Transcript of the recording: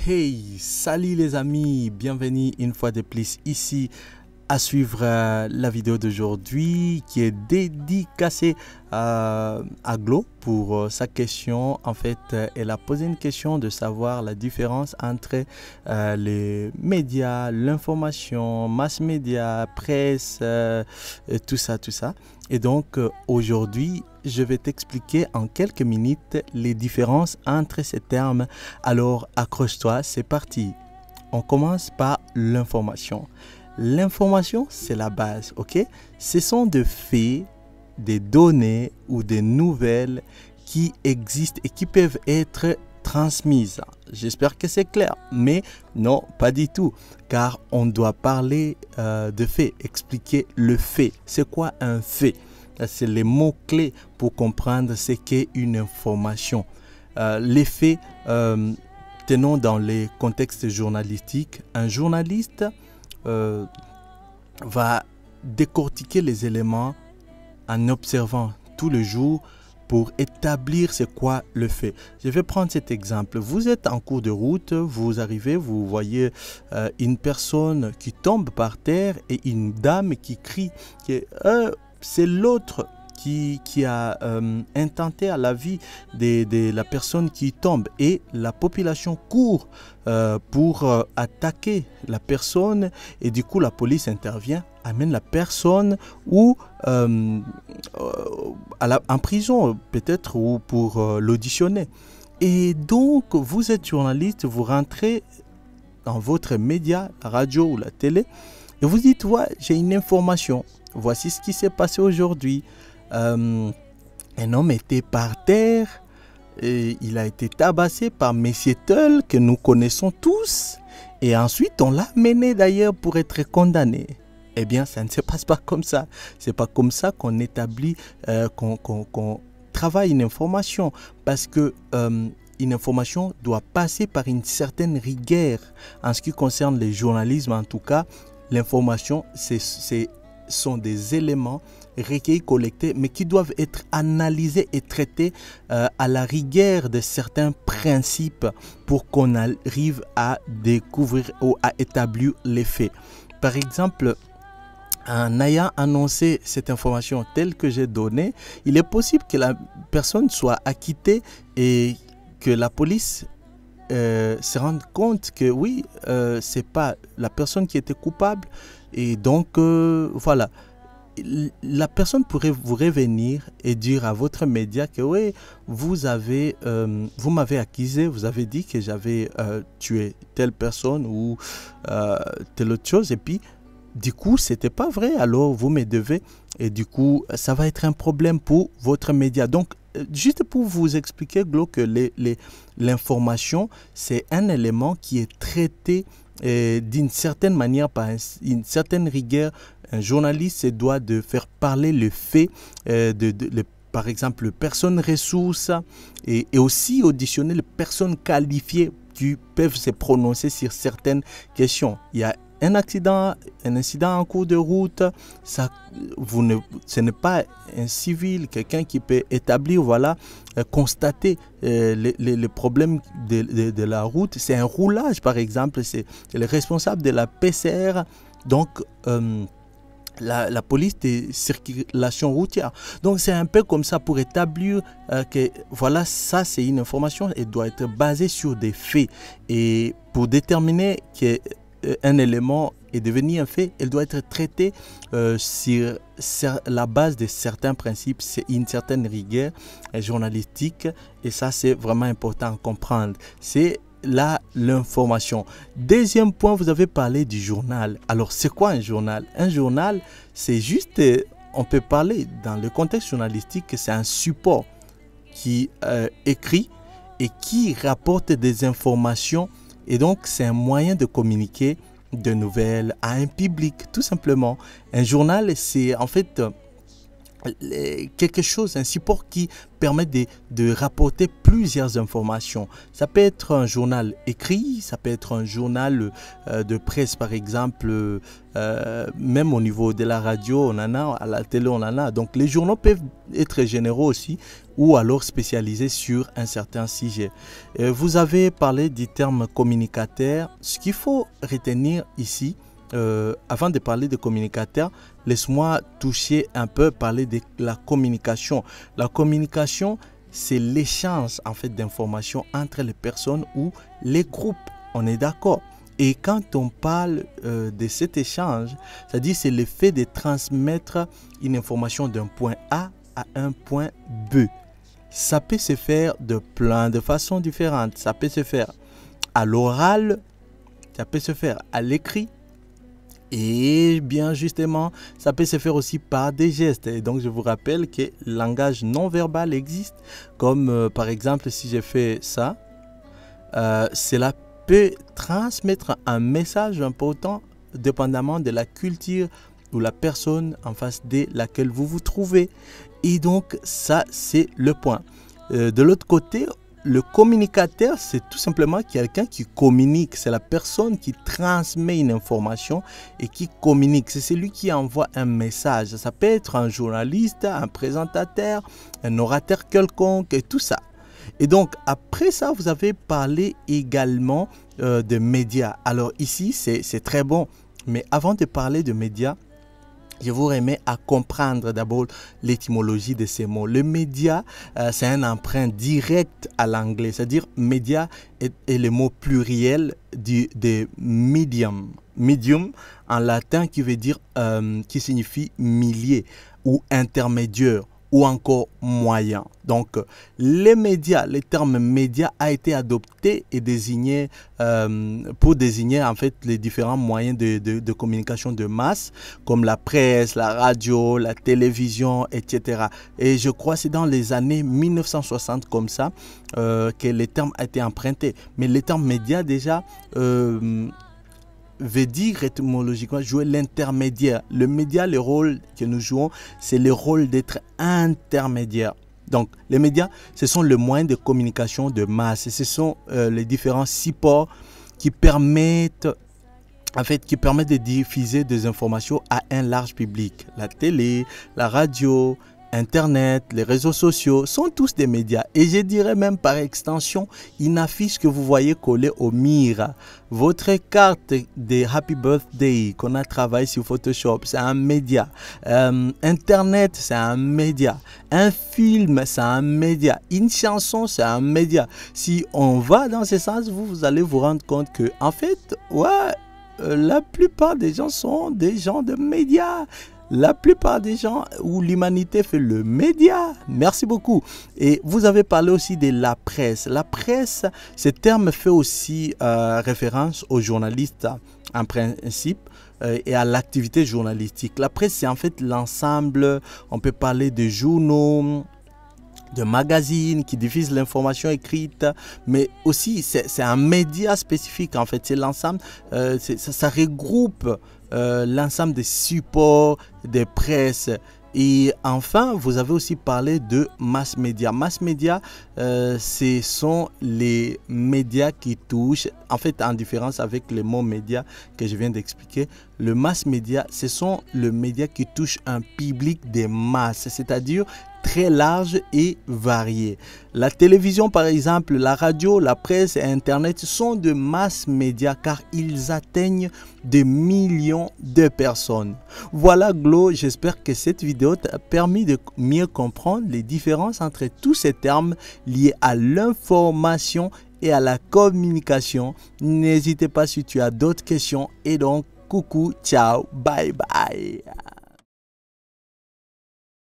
Hey, salut les amis, bienvenue une fois de plus ici à suivre la vidéo d'aujourd'hui qui est dédicacée à Glo pour sa question. En fait, elle a posé une question de savoir la différence entre les médias, l'information, mass média, presse, tout ça, tout ça. Et donc aujourd'hui, je vais t'expliquer en quelques minutes les différences entre ces termes. Alors accroche-toi, c'est parti. On commence par l'information. L'information, c'est la base, ok? Ce sont des faits, des données ou des nouvelles qui existent et qui peuvent être transmises. J'espère que c'est clair, mais non, pas du tout, car on doit parler de faits, expliquer le fait. C'est quoi un fait? C'est les mots-clés pour comprendre ce qu'est une information. Les faits, tenons dans les contextes journalistiques, un journaliste va décortiquer les éléments en observant tous les jours pour établir c'est quoi le fait. Je vais prendre cet exemple. Vous êtes en cours de route, vous arrivez, vous voyez une personne qui tombe par terre et une dame qui crie que c'est l'autre qui a intenté à la vie de la personne qui tombe, et la population court pour attaquer la personne, et du coup la police intervient, amène la personne ou en prison peut-être, ou pour l'auditionner. Et donc vous êtes journaliste, vous rentrez dans votre média, la radio ou la télé, et vous dites ouais, j'ai une information, voici ce qui s'est passé aujourd'hui. Un homme était par terre et il a été tabassé par Monsieur Tull, que nous connaissons tous, et ensuite on l'a mené d'ailleurs pour être condamné. Eh bien, ça ne se passe pas comme ça. C'est pas comme ça qu'on établit, qu'on travaille une information, parce que une information doit passer par une certaine rigueur. En ce qui concerne le journalisme, en tout cas, l'information, sont des éléments recueillis, collectés, mais qui doivent être analysés et traités à la rigueur de certains principes pour qu'on arrive à découvrir ou à établir les faits. Par exemple, en ayant annoncé cette information telle que j'ai donnée, il est possible que la personne soit acquittée et que la police se rende compte que oui, c'est pas la personne qui était coupable, et donc voilà, la personne pourrait vous revenir et dire à votre média que oui, vous m'avez accusé, vous avez dit que j'avais tué telle personne ou telle autre chose, et puis du coup c'était pas vrai, alors vous me devez, et du coup ça va être un problème pour votre média. Donc juste pour vous expliquer, Glo, que l'information, c'est un élément qui est traité d'une certaine manière, par une certaine rigueur. Un journaliste se doit de faire parler le fait, par exemple, les personnes ressources, et aussi auditionner les personnes qualifiées qui peuvent se prononcer sur certaines questions. Il y a un incident en cours de route, ce n'est pas un civil, quelqu'un qui peut établir, voilà, constater les problèmes de la route. C'est un roulage, par exemple, c'est le responsable de la PCR, donc la police de circulation routière. Donc c'est un peu comme ça pour établir que voilà, ça c'est une information, elle doit être basée sur des faits, et pour déterminer que un élément est devenu un fait, elle doit être traitée sur la base de certains principes. C'est une certaine rigueur journalistique, et ça c'est vraiment important à comprendre. C'est là l'information. Deuxième point, vous avez parlé du journal. Alors c'est quoi un journal? Un journal, c'est juste, on peut parler dans le contexte journalistique que c'est un support qui écrit et qui rapporte des informations. Et donc, c'est un moyen de communiquer de nouvelles à un public, tout simplement. Un journal, c'est en fait quelque chose, un support qui permet de rapporter plusieurs informations. Ça peut être un journal écrit, ça peut être un journal de presse par exemple, même au niveau de la radio on en a, à la télé on en a. Donc les journaux peuvent être généraux aussi ou alors spécialisés sur un certain sujet. Vous avez parlé du terme communicateur. Ce qu'il faut retenir ici, avant de parler de communicateur, laisse-moi toucher un peu, parler de la communication. La communication, c'est l'échange en fait d'informations entre les personnes ou les groupes. On est d'accord. Et quand on parle de cet échange, c'est-à-dire c'est le fait de transmettre une information d'un point A à un point B. Ça peut se faire de plein de façons différentes. Ça peut se faire à l'oral, ça peut se faire à l'écrit. Et bien justement, ça peut se faire aussi par des gestes. Et donc je vous rappelle que le langage non verbal existe. Comme par exemple si je fais ça, cela peut transmettre un message important dépendamment de la culture ou la personne en face de laquelle vous vous trouvez. Et donc ça c'est le point. De l'autre côté, le communicateur, c'est tout simplement quelqu'un qui communique. C'est la personne qui transmet une information et qui communique. C'est celui qui envoie un message. Ça peut être un journaliste, un présentateur, un orateur quelconque et tout ça. Et donc, après ça, vous avez parlé également de médias. Alors ici, c'est très bon. Mais avant de parler de médias, je vous remets à comprendre d'abord l'étymologie de ces mots. Le média, c'est un emprunt direct à l'anglais, c'est-à-dire média est le mot pluriel de medium. Medium en latin qui veut dire, qui signifie millier ou intermédiaire ou encore moyen. Donc, les médias, le terme média a été adopté et désigné pour désigner en fait les différents moyens de communication de masse, comme la presse, la radio, la télévision, etc. Et je crois que c'est dans les années 1960 comme ça que le terme a été emprunté. Mais le terme média déjà veut dire étymologiquement jouer l'intermédiaire. Le média, le rôle que nous jouons, c'est le rôle d'être intermédiaire. Donc, les médias, ce sont les moyens de communication de masse. Et ce sont les différents supports qui permettent de diffuser des informations à un large public. La télé, la radio, Internet, les réseaux sociaux sont tous des médias. Et je dirais même par extension, une affiche que vous voyez collée au mur. Votre carte de Happy Birthday qu'on a travaillé sur Photoshop, c'est un média. Internet, c'est un média. Un film, c'est un média. Une chanson, c'est un média. Si on va dans ce sens, vous allez vous rendre compte que, en fait, la plupart des gens sont des gens de médias. La plupart des gens où l'humanité fait le média. Merci beaucoup. Et vous avez parlé aussi de la presse. La presse, ce terme fait aussi référence aux journalistes en principe et à l'activité journalistique. La presse, c'est en fait l'ensemble, on peut parler de journaux, de magazines qui diffusent l'information écrite, mais aussi c'est un média spécifique en fait. C'est l'ensemble, ça regroupe l'ensemble des supports, des presses. Et enfin, vous avez aussi parlé de mass média. Mass média, ce sont les médias qui touchent, en fait en différence avec les mots médias que je viens d'expliquer, le mass média, ce sont les médias qui touchent un public de masse, c'est-à-dire très large et varié. La télévision par exemple, la radio, la presse et Internet sont de mass médias car ils atteignent des millions de personnes. Voilà Glo, j'espère que cette vidéo t'a permis de mieux comprendre les différences entre tous ces termes liés à l'information et à la communication. N'hésitez pas si tu as d'autres questions et donc coucou, ciao, bye bye.